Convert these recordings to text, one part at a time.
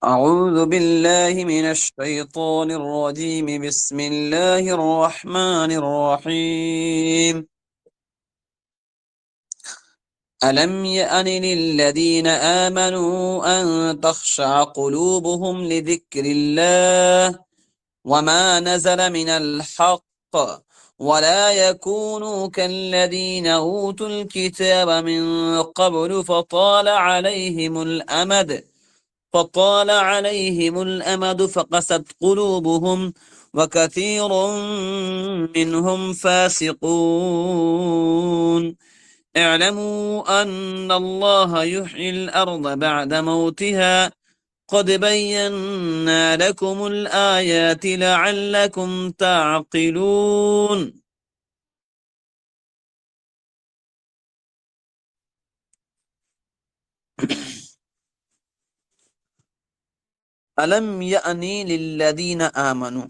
أعوذ بالله من الشيطان الرجيم بسم الله الرحمن الرحيم ألم يأن للذين آمنوا أن تخشع قلوبهم لذكر الله وما نزل من الحق ولا يكونوا كالذين أوتوا الكتاب من قبل فطال عليهم الأمد فقست قلوبهم وكثير منهم فاسقون اعلموا أن الله يحيي الأرض بعد موتها قد بينا لكم الآيات لعلكم تعقلون. ألم يأني للذين آمنوا،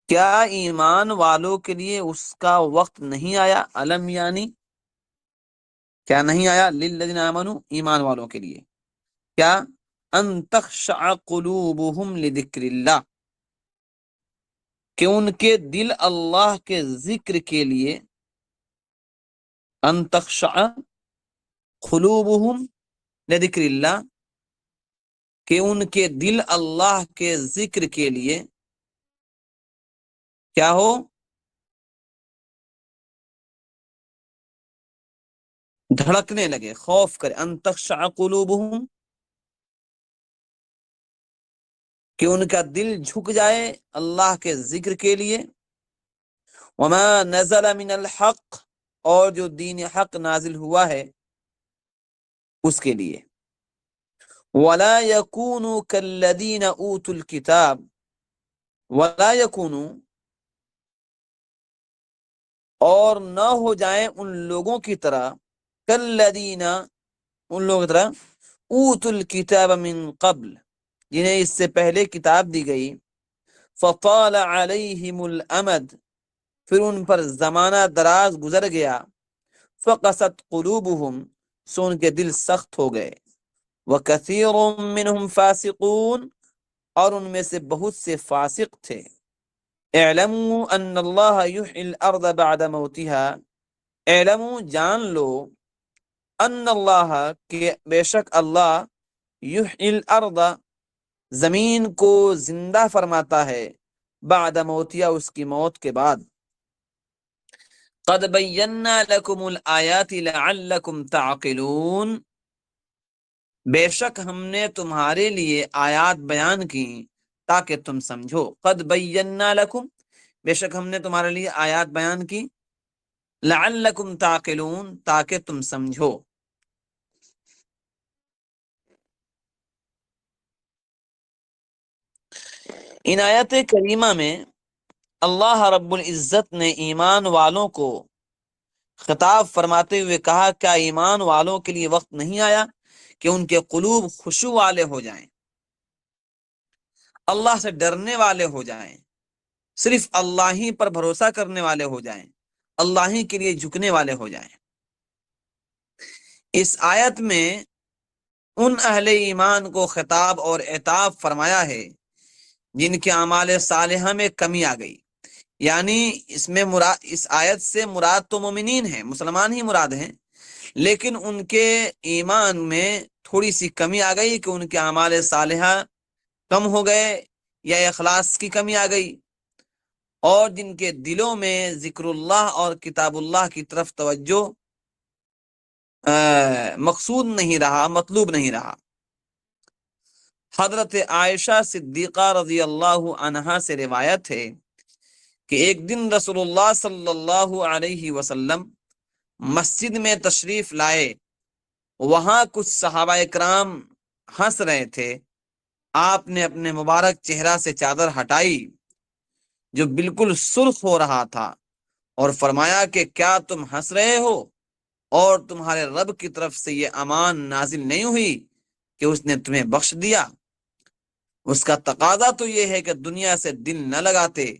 کیا ایمان والوں کے لیے اس کا وقت نہیں آیا؟ علم یعنی کیا نہیں آیا؟ للذین آمنوا ایمان والوں کے لیے کیا؟ ان تخشع قلوبہم لذکر اللہ کہ ان کے دل اللہ کے ذکر کے لیے، ان تخشع قلوبہم لذکر اللہ کہ ان کے دل اللہ کے ذکر کے لیے کیا ہو؟ دھڑکنے لگے، خوف کرے. ان تخشع قلوبہم کہ ان کا دل جھک جائے اللہ کے ذکر کے لیے. وما نزل من الحق اور جو دین حق نازل ہوا ہے اس کے لیے. ولا يكونوا كالذين اوتوا الكتاب ولا يكونوا اور نہ ہو جائیں ان لوگوں کی طرح، کالذین ان لوگوں کی طرح، اوتوا الکتاب من قبل جنہیں اس سے پہلے کتاب دی گئی، فطال علیہم الامد پھر ان پر زمانہ دراز گزر گیا، فقست قلوبہم سو ان کے دل سخت ہو گئے، وکثیر منہم فاسقون اور ان میں سے بہت سے فاسق تھے. اعلموا ان اللہ یحیی الارض بعد موتها، اعلموا جان لو، ان اللہ کہ بے شک اللہ، یحیی الارض زمین کو زندہ فرماتا ہے، بعد موتها اس کی موت کے بعد. قد بینا لکم الآیات لعلکم تعقلون، بے شک ہم نے تمہارے لیے آیات بیان کی تاکہ تم سمجھو. قد بینا لکم بے شک ہم نے تمہارے لیے آیات بیان کی، لعلکم تعقلون تاکہ تم سمجھو. ان آیت کریمہ میں اللہ رب العزت نے ایمان والوں کو خطاب فرماتے ہوئے کہا، کیا ایمان والوں کے لیے وقت نہیں آیا کہ ان کے قلوب خشوع والے ہو جائیں، اللہ سے ڈرنے والے ہو جائیں، صرف اللہ ہی پر بھروسہ کرنے والے ہو جائیں، اللہ ہی کے لیے جھکنے والے ہو جائیں. اس آیت میں ان اہل ایمان کو خطاب اور عتاب فرمایا ہے جن کے اعمال صالحہ میں کمی آ گئی. یعنی اس آیت سے مراد تو مومنین ہیں، مسلمان ہی مراد ہیں، لیکن ان کے ایمان میں تھوڑی سی کمی آ گئی کہ ان کے اعمال صالحہ کم ہو گئے یا اخلاص کی کمی آ گئی، اور جن کے دلوں میں ذکر اللہ اور کتاب اللہ کی طرف توجہ مقصود نہیں رہا، مطلوب نہیں رہا. حضرت عائشہ صدیقہ رضی اللہ عنہا سے روایت ہے کہ ایک دن رسول اللہ صلی اللہ علیہ وسلم مسجد میں تشریف لائے، وہاں کچھ صحابہ کرام ہنس رہے تھے. آپ نے اپنے مبارک چہرہ سے چادر ہٹائی جو بالکل سرخ ہو رہا تھا اور فرمایا کہ کیا تم ہنس رہے ہو اور تمہارے رب کی طرف سے یہ امان نازل نہیں ہوئی کہ اس نے تمہیں بخش دیا؟ اس کا تقاضا تو یہ ہے کہ دنیا سے دل نہ لگاتے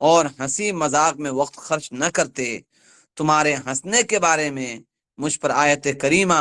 اور ہنسی مذاق میں وقت خرچ نہ کرتے. تمہارے ہنسنے کے بارے میں مجھ پر آیت کریمہ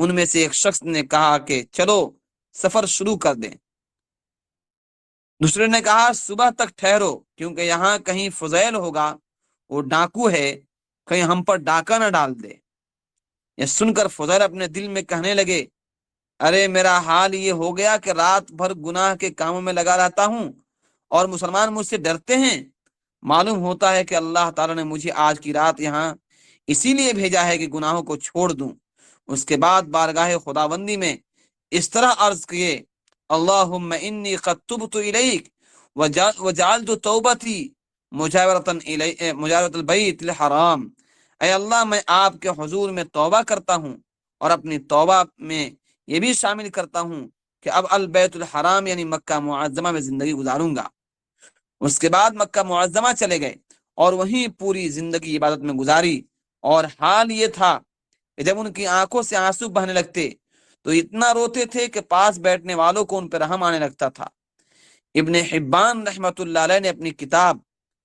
ان میں سے ایک شخص نے کہا کہ چلو سفر شروع کر دیں۔ دوسرے نے کہا صبح تک ٹھہرو، کیونکہ یہاں کہیں فضیل ہوگا، وہ ڈاکو ہے، کہیں ہم پر ڈاکہ نہ ڈال دے۔ یہ سن کر فضیل اپنے دل میں کہنے لگے، ارے میرا حال یہ ہو گیا کہ رات بھر گناہ کے کاموں میں لگا رہتا ہوں اور مسلمان مجھ سے ڈرتے ہیں۔ معلوم ہوتا ہے کہ اللہ تعالیٰ نے مجھے آج کی رات یہاں اسی لیے بھیجا ہے کہ گناہوں کو چھوڑ دوں۔ اس کے بعد بارگاہ خداوندی میں اس طرح عرض کیے، اللہم انی قد تبت الیک وجعلت توبتی مجاورۃ البیت الحرام۔ اے اللہ، میں آپ کے حضور میں توبہ کرتا ہوں اور اپنی توبہ میں یہ بھی شامل کرتا ہوں کہ اب البیت الحرام یعنی مکہ معظمہ میں زندگی گزاروں گا۔ اس کے بعد مکہ معظمہ چلے گئے اور وہیں پوری زندگی عبادت میں گزاری، اور حال یہ تھا کہ جب ان کی آنکھوں سے آنسو بہنے لگتے تو اتنا روتے تھے کہ پاس بیٹھنے والوں کو ان پر رحم آنے لگتا تھا۔ ابن حبان رحمۃ اللہ علیہ نے اپنی کتاب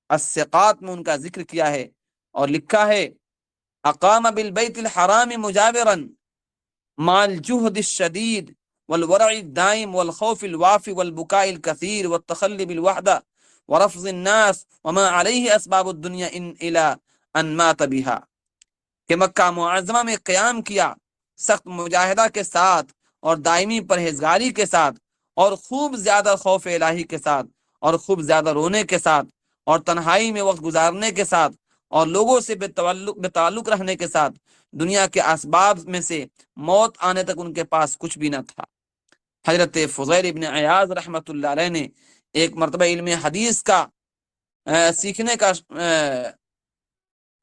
الثقات میں ان کا ذکر کیا ہے اور لکھا ہے، اقام بالبیت الحرام مجاورا مع الجهد الشدید والورع الدائم والخوف الوافي والبكاء الكثير والتخلي بالوحدة ورفض الناس وما عليه اسباب الدنيا ان الى ان مات بها، کہ مکہ معظمہ میں قیام کیا سخت مجاہدہ کے ساتھ اور دائمی پرہیزگاری کے ساتھ اور خوب زیادہ خوف الہی کے ساتھ اور خوب زیادہ رونے کے ساتھ اور تنہائی میں وقت گزارنے کے ساتھ اور لوگوں سے بے تعلق رہنے کے ساتھ دنیا کے اسباب میں سے موت آنے تک ان کے پاس کچھ بھی نہ تھا۔ حضرت فضیل ابن عیاض رحمۃ اللہ علیہ نے ایک مرتبہ علم حدیث کا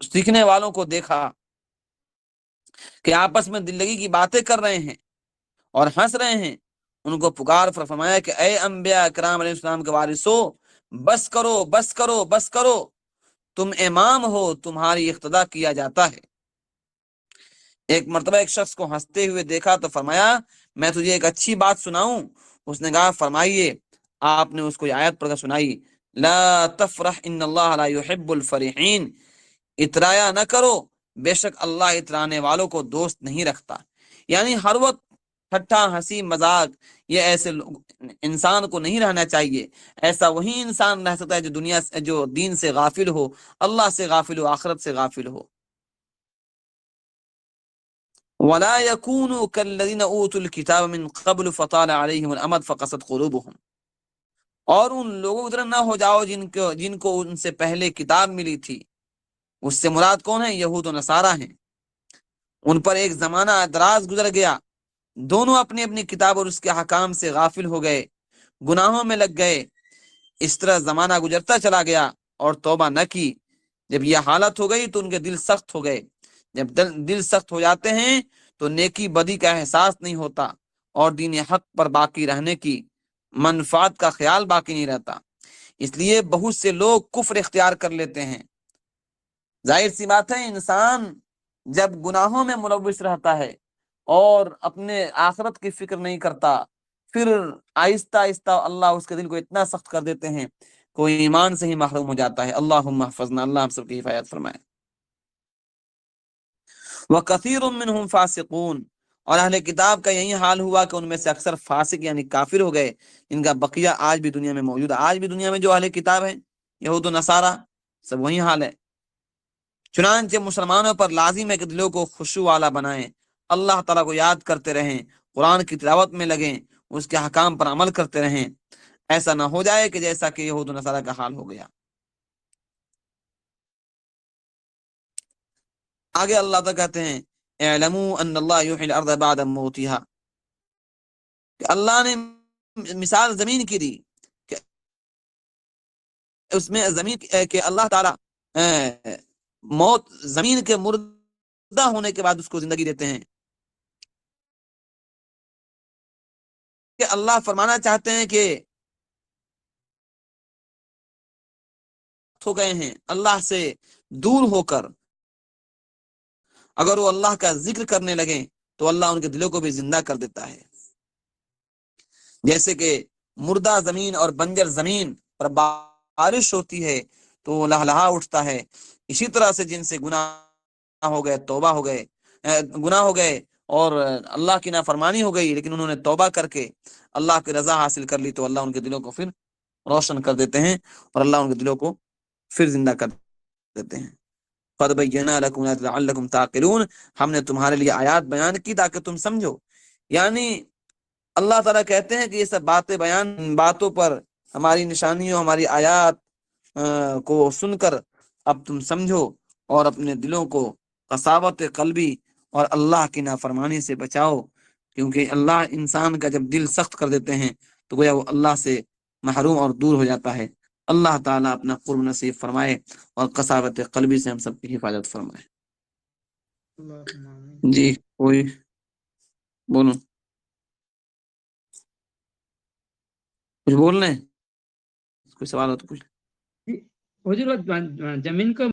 سیکھنے والوں کو دیکھا کہ آپس میں دل لگی کی باتیں کر رہے ہیں اور ہنس رہے ہیں۔ ان کو پکار فرمایا کہ اے انبیاء کرام علیہ السلام کے وارثو، بس کرو بس کرو بس کرو، تم امام ہو، تمہاری اقتدا کیا جاتا ہے۔ ایک مرتبہ ایک شخص کو ہنستے ہوئے دیکھا تو فرمایا، میں تجھے ایک اچھی بات سناؤں؟ اس نے کہا فرمائیے۔ آپ نے اس کو یہ آیت پڑھ کر سنائی، لا تفرح ان اللہ لا يحب الفرحین، اترایا نہ کرو، بے شک اللہ اترانے والوں کو دوست نہیں رکھتا۔ یعنی ہر وقت ٹھٹھا ہنسی مذاق یہ ایسے انسان کو نہیں رہنا چاہیے۔ ایسا وہی انسان رہ سکتا ہے جو دین سے غافل ہو، اللہ سے غافل ہو، آخرت سے غافل ہو۔ وَلَا يَكُونُوا كَالَّذِينَ أُوتُوا الْكِتَابَ مِنْ قَبْلُ فَطَالَ عَلَيْهِمُ الْأَمَدُ فَقَسَتْ قُلُوبُهُمْ، اور ان لوگوں کی طرح نہ ہو جاؤ جن کو ان سے پہلے کتاب ملی تھی۔ اس سے مراد کون ہے؟ یہود و نصارہ ہیں۔ ان پر ایک زمانہ دراز گزر گیا، دونوں اپنی اپنی کتاب اور اس کے حکام سے غافل ہو گئے، گناہوں میں لگ گئے۔ اس طرح زمانہ گزرتا چلا گیا اور توبہ نہ کی۔ جب یہ حالت ہو گئی تو ان کے دل سخت ہو گئے۔ جب دل سخت ہو جاتے ہیں تو نیکی بدی کا احساس نہیں ہوتا اور دین حق پر باقی رہنے کی منفعت کا خیال باقی نہیں رہتا۔ اس لیے بہت سے لوگ کفر اختیار کر لیتے ہیں۔ ظاہر سی بات ہے، انسان جب گناہوں میں ملوث رہتا ہے اور اپنے آخرت کی فکر نہیں کرتا، پھر آہستہ آہستہ اللہ اس کے دل کو اتنا سخت کر دیتے ہیں کوئی ایمان سے ہی محروم ہو جاتا ہے۔ اللہم احفظنا، اللہ ہم سب کی حفاظت فرمائے۔ وَكَثِيرٌ مِّنْهُمْ فَاسِقُونَ، اور اہل کتاب کا یہی حال ہوا کہ ان میں سے اکثر فاسق یعنی کافر ہو گئے۔ ان کا بقیہ آج بھی دنیا میں موجود ہے۔ آج بھی دنیا میں جو اہل کتاب ہیں، یہود و نصارہ، سب وہی حال ہے۔ چنانچہ مسلمانوں پر لازم ہے کہ دلوں کو خشوع والا بنائیں، اللہ تعالیٰ کو یاد کرتے رہیں، قرآن کی تلاوت میں لگیں، اس کے حکام پر عمل کرتے رہیں۔ ایسا نہ ہو جائے کہ جیسا کہ یہود و نصارہ کا حال ہو گیا۔ آگے اللہ تعالیٰ کہتے ہیں، اعلموا ان اللہ یحیی الارض بعد موتها، کہ اللہ نے مثال زمین کی دی کہ اس میں زمین کہ اللہ تعالیٰ موت زمین کے مردہ ہونے کے بعد اس کو زندگی دیتے ہیں، کہ اللہ فرمانا چاہتے ہیں کہ ہو گئے ہیں اللہ سے دور ہو کر، اگر وہ اللہ کا ذکر کرنے لگیں تو اللہ ان کے دلوں کو بھی زندہ کر دیتا ہے۔ جیسے کہ مردہ زمین اور بنجر زمین پر بارش ہوتی ہے تو وہ لہلہا اٹھتا ہے، اسی طرح سے جن سے گناہ ہو گئے توبہ ہو گئے، گناہ ہو گئے اور اللہ کی نافرمانی ہو گئی لیکن انہوں نے توبہ کر کے اللہ کی رضا حاصل کر لی تو اللہ ان کے دلوں کو پھر روشن کر دیتے ہیں اور اللہ ان کے دلوں کو پھر زندہ کر دیتے ہیں. قد بینا لکم لعلکم تعقلون، ہم نے تمہارے لیے آیات بیان کی تاکہ تم سمجھو. یعنی اللہ تعالیٰ کہتے ہیں کہ یہ سب باتیں بیان، باتوں پر ہماری نشانیوں، ہماری آیات کو سن کر اب تم سمجھو اور اپنے دلوں کو قساوت قلبی اور اللہ کی نافرمانی سے بچاؤ، کیونکہ اللہ انسان کا جب دل سخت کر دیتے ہیں تو گویا وہ اللہ سے محروم اور دور ہو جاتا ہے. اللہ تعالیٰ اپنا قرب نصیب فرمائے اور قساوت قلبی سے ہم سب کی حفاظت فرمائے. اللہم آمین. جی کوئی بولو، کچھ بول رہے ہیں؟ کوئی سوال ہو تو کچھ. حضور زمین کو